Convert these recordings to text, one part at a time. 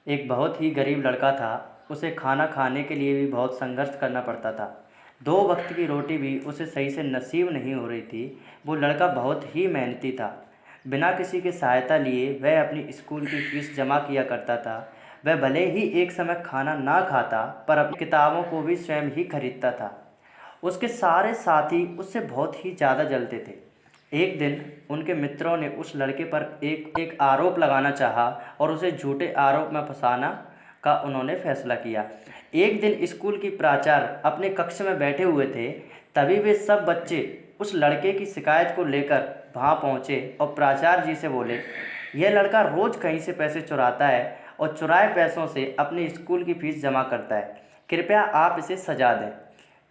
एक बहुत ही गरीब लड़का था। उसे खाना खाने के लिए भी बहुत संघर्ष करना पड़ता था। 2 वक्त की रोटी भी उसे सही से नसीब नहीं हो रही थी। वो लड़का बहुत ही मेहनती था। बिना किसी की सहायता लिए वह अपनी स्कूल की फ़ीस जमा किया करता था। वह भले ही एक समय खाना ना खाता, पर अपनी किताबों को भी स्वयं ही खरीदता था। उसके सारे साथी उससे बहुत ही ज़्यादा जलते थे। एक दिन उनके मित्रों ने उस लड़के पर एक आरोप लगाना चाहा और उसे झूठे आरोप में फंसाना का उन्होंने फैसला किया। एक दिन स्कूल की प्राचार्य अपने कक्ष में बैठे हुए थे। तभी वे सब बच्चे उस लड़के की शिकायत को लेकर वहाँ पहुँचे और प्राचार्य जी से बोले, यह लड़का रोज़ कहीं से पैसे चुराता है और चुराए पैसों से अपनी स्कूल की फ़ीस जमा करता है। कृपया आप इसे सजा दें।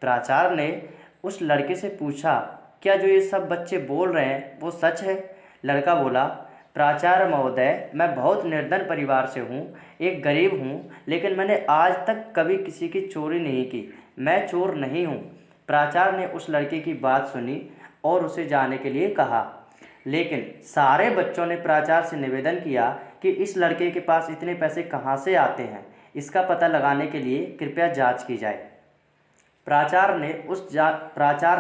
प्राचार्य ने उस लड़के से पूछा, क्या जो ये सब बच्चे बोल रहे हैं वो सच है? लड़का बोला, प्राचार्य महोदय, मैं बहुत निर्धन परिवार से हूँ, एक गरीब हूँ, लेकिन मैंने आज तक कभी किसी की चोरी नहीं की। मैं चोर नहीं हूँ। प्राचार्य ने उस लड़के की बात सुनी और उसे जाने के लिए कहा। लेकिन सारे बच्चों ने प्राचार्य से निवेदन किया कि इस लड़के के पास इतने पैसे कहाँ से आते हैं, इसका पता लगाने के लिए कृपया जांच की जाए। प्राचार्य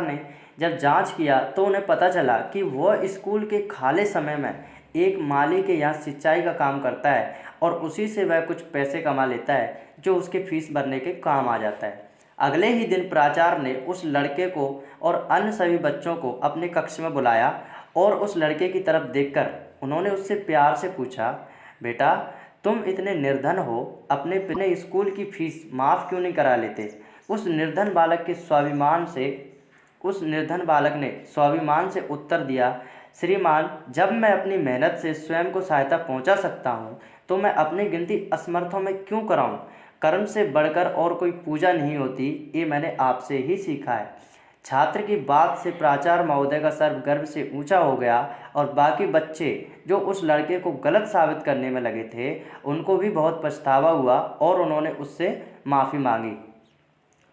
ने जब जांच किया तो उन्हें पता चला कि वह स्कूल के खाली समय में एक माली के यहाँ सिंचाई का काम करता है और उसी से वह कुछ पैसे कमा लेता है जो उसके फीस भरने के काम आ जाता है। अगले ही दिन प्राचार्य ने उस लड़के को और अन्य सभी बच्चों को अपने कक्ष में बुलाया और उस लड़के की तरफ देखकर उन्होंने उससे प्यार से पूछा, बेटा, तुम इतने निर्धन हो, अपने स्कूल की फीस माफ़ क्यों नहीं करा लेते? उस निर्धन बालक ने स्वाभिमान से उत्तर दिया, श्रीमान, जब मैं अपनी मेहनत से स्वयं को सहायता पहुंचा सकता हूं, तो मैं अपनी गिनती असमर्थों में क्यों कराऊं? कर्म से बढ़कर और कोई पूजा नहीं होती, ये मैंने आपसे ही सीखा है। छात्र की बात से प्राचार्य महोदय का सर गर्व से ऊंचा हो गया और बाकी बच्चे जो उस लड़के को गलत साबित करने में लगे थे, उनको भी बहुत पछतावा हुआ और उन्होंने उससे माफ़ी मांगी।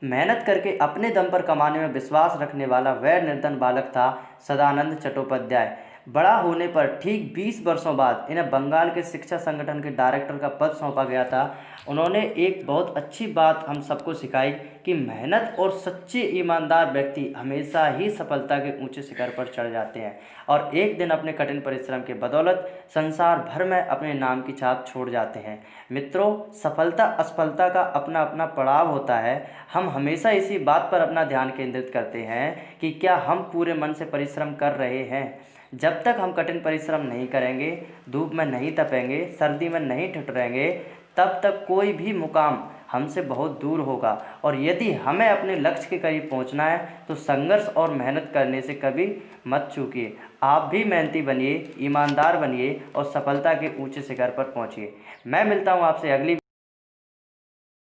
मेहनत करके अपने दम पर कमाने में विश्वास रखने वाला वह निर्धन बालक था सदानंद चट्टोपाध्याय। बड़ा होने पर ठीक 20 वर्षों बाद इन्हें बंगाल के शिक्षा संगठन के डायरेक्टर का पद सौंपा गया था। उन्होंने एक बहुत अच्छी बात हम सबको सिखाई कि मेहनत और सच्चे ईमानदार व्यक्ति हमेशा ही सफलता के ऊंचे शिखर पर चढ़ जाते हैं और एक दिन अपने कठिन परिश्रम के बदौलत संसार भर में अपने नाम की छाप छोड़ जाते हैं। मित्रों, सफलता असफलता का अपना अपना पड़ाव होता है। हम हमेशा इसी बात पर अपना ध्यान केंद्रित करते हैं कि क्या हम पूरे मन से परिश्रम कर रहे हैं। जब तक हम कठिन परिश्रम नहीं करेंगे, धूप में नहीं तपेंगे, सर्दी में नहीं ठिठुरेंगे, तब तक कोई भी मुकाम हमसे बहुत दूर होगा। और यदि हमें अपने लक्ष्य के करीब पहुंचना है तो संघर्ष और मेहनत करने से कभी मत चूकिए। आप भी मेहनती बनिए, ईमानदार बनिए और सफलता के ऊंचे शिखर पर पहुंचिए। मैं मिलता हूं आपसे अगली